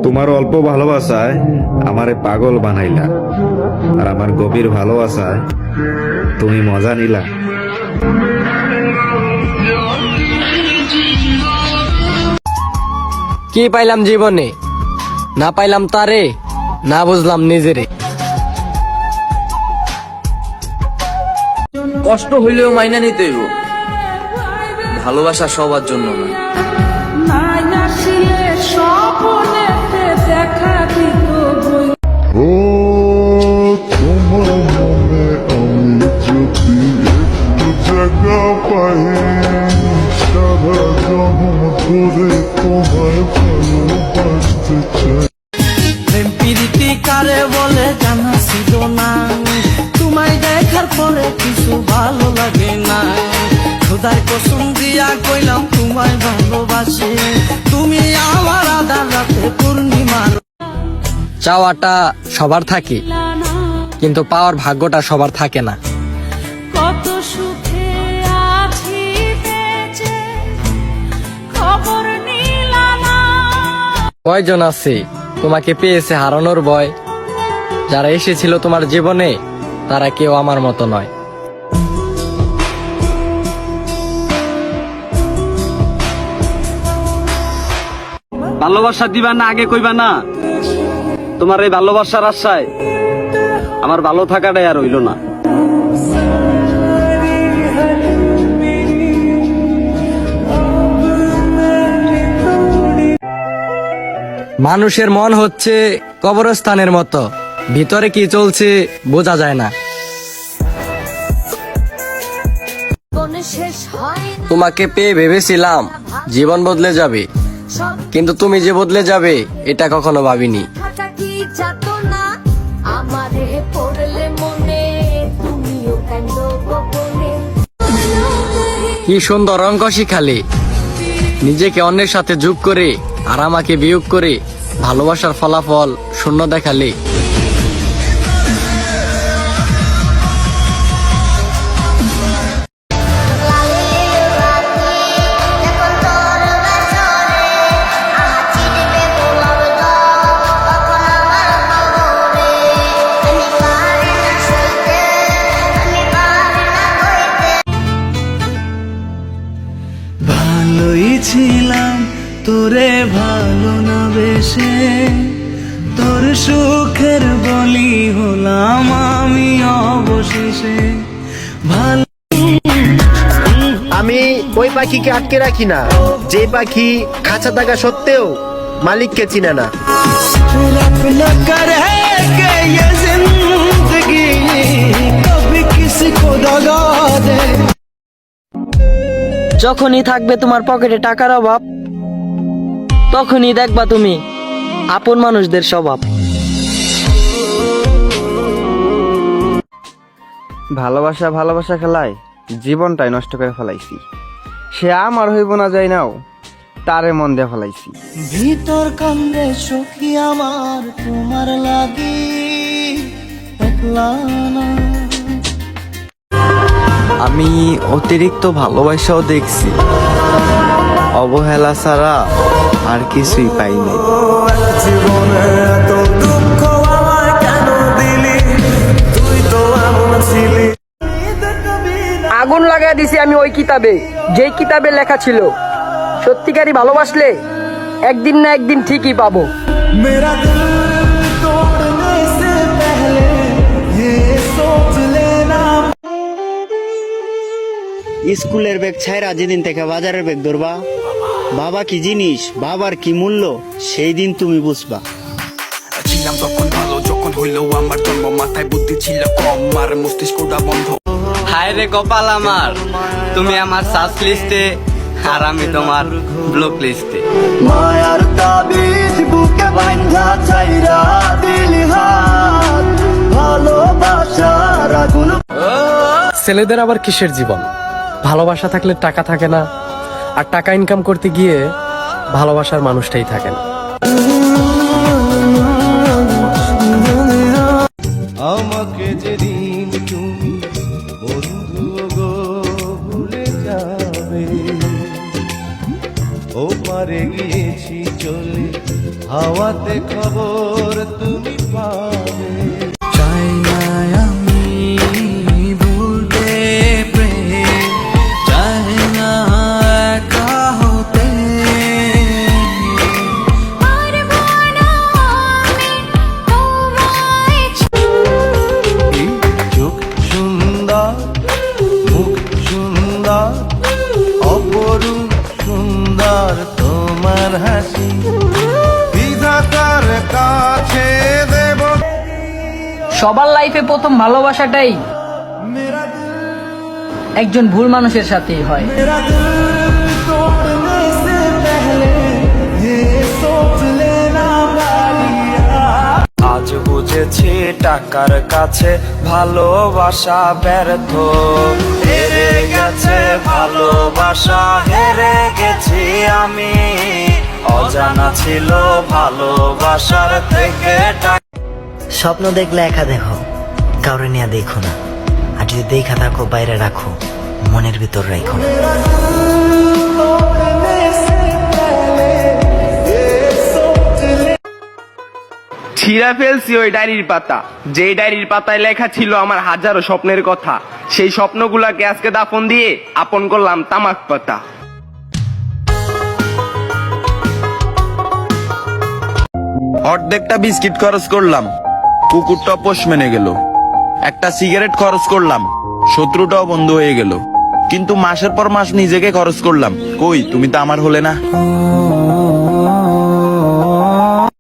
তোমার অল্প ভালোবাসায় আমারে পাগল বানাইলা, আর আমার গভীর ভালোবাসায় তুমি মজা নিলা। কি পাইলাম জীবনে, না পাইলাম তারে, না বুঝলাম নিজেরে। কষ্ট হইলেও মাইনা নিতে হইব, ভালোবাসা সবার জন্য না। ও তোমার মনে আমি যদি একটু জায়গা পাই, সারা জন্ম ধরে তোমায় ভালোবাসতে চাই। প্রেম প্রীতি কারে বলে জানা ছিল না, তোমায় দেখার পরে কিছু ভালো লাগে না। খোদার কসম দিয়া কইলাম তোমায় ভালোবাসি, তুমি আমার আধার রাতে পূর্ণিমার। চাওয়াটা সবার থাকে, কিন্তু পাওয়ার ভাগ্যটা সবার থাকে না। কত সুখে আছি বেঁচে, খবর নিলা না। কয়জন আছে তোমাকে পেয়েছে হারানোর ভয়, যারা এসেছিল তোমার জীবনে তারা কেউ আমার মতো নয়। ভালোবাসা দিবা না আগে কইবা না? তোমার এই ভালোবাসার আশায় আমার ভালো থাকাটাই আর হইল না। মানুষের মন হচ্ছে কবরস্থানের মতো, ভিতরে কি চলছে বোঝা যায় না। তোমাকে পেয়ে ভেবেছিলাম জীবন বদলে যাবে, কিন্তু তুমি যে বদলে যাবে এটা কখনো ভাবিনি। কি সুন্দর অঙ্ক শিখালে, নিজেকে অন্যের সাথে যোগ করে আর আমাকে বিয়োগ করে ভালোবাসার ফলাফল শূন্য দেখালে। ভালোই ছিলাম তোরে ভালো না বেশে, তোর সুখের বলি হলাম আমি অবশেষে। ভালো আমি ওই পাখিকে আটকে রাখি না, যে পাখি খাঁচা থাকা সত্ত্বেও মালিককে চিনে না। যখনই থাকবে তোমার পকেটে টাকার অভাব, তখনই দেখবা তুমি আপন মানুষদের স্বভাব। ভালোবাসা ভালোবাসা খেলায় জীবনটাই নষ্ট করে ফেলাইছি। সে আমার হইব না যাই নাও, তারে মন দিয়ে ফেলাইছি। ভিতর কান্দে সখী আমার তোমার লাগি, একলা না। আমি অতিরিক্ত ভালোবাসাও দেখছি, অবহেলা ছাড়া আর কিছুই পাইনি। আগুন লাগাই দিছি আমি ওই কিতাবে, যেই কিতাবে লেখা ছিল সত্যিকারী ভালোবাসলে একদিন না একদিন ঠিকই পাবো। স্কুলের ব্যাগ ছাইরা যেদিন থেকে বাজারের ব্যাগ ধরবা, বাবা কি জিনিস, বাবার কি মূল্য, সেই দিন তুমি বুঝবা। ছিলাম তখন ভালো, যখন হইলো আমার জন্ম, মাথায় বুদ্ধি ছিল কম, আর মস্তিষ্কটা বন্ধ। হায় রে কপাল আমার, তুমি আমার সার্চ লিস্টে আর আমি তোমার ব্লক লিস্টে। মায়ার তাবিজ বুকে বাঁধা চাইরা দিলি হাত, ভালোবাসার আগুন। ছেলেদের আবার কিসের জীবন? ভালোবাসা থাকলে টাকা থাকে না, আর টাকা ইনকাম করতে গিয়ে ভালোবাসার মানুষটাই থাকে না। আমাকে যেদিন তুমি বন্ধু গো ভুলে যাবে, ও পারে গিয়ে দিয়েছি চলে হাওয়াতে খবর তুমি পাবে চাই না আমি ভুলতে প্রেম চাই না একা হতে চোখ সুন্দর মুখ সুন্দর অপরূপ সুন্দর তোমার হাসি বিধাতার কাছে দেব সবার লাইফে প্রথম ভালোবাসাটাই একজন ভুল মানুষের সাথেই হয়। मेरा दिल तोड़ने से पहले ये सोच लेना वालिया আজ বুঝেছি টাকার কাছে ভালোবাসা ব্যর্থ হেরে গেছে ভালোবাসা হেরে গেছি আমি অজানা ছিল ভালোবাসার থেকে স্বপ্ন দেখলে একা দেখো, কাউরে নিয়ে দেখো না। আর যদি দেখা থাকো বাইরে রাখো, মনের ভিতর রাখো। ছিঁড়া ফেলছি ওই ডায়েরির পাতা, যে ডায়েরির পাতায় লেখা ছিল আমার হাজারো স্বপ্নের কথা। সেই স্বপ্নগুলাকে আজকে দাফন দিয়ে আপন করলাম তামাক পাতা। অর্ধেকটা বিস্কিট খরচ করলাম, কুকুরটা পোষ মেনে গেল। একটা সিগারেট খরচ করলাম, শত্রুটাও বন্ধ হয়ে গেল। কিন্তু মাসের পর মাস নিজেকে খরচ করলাম, কই তুমি তো আমার হলে না।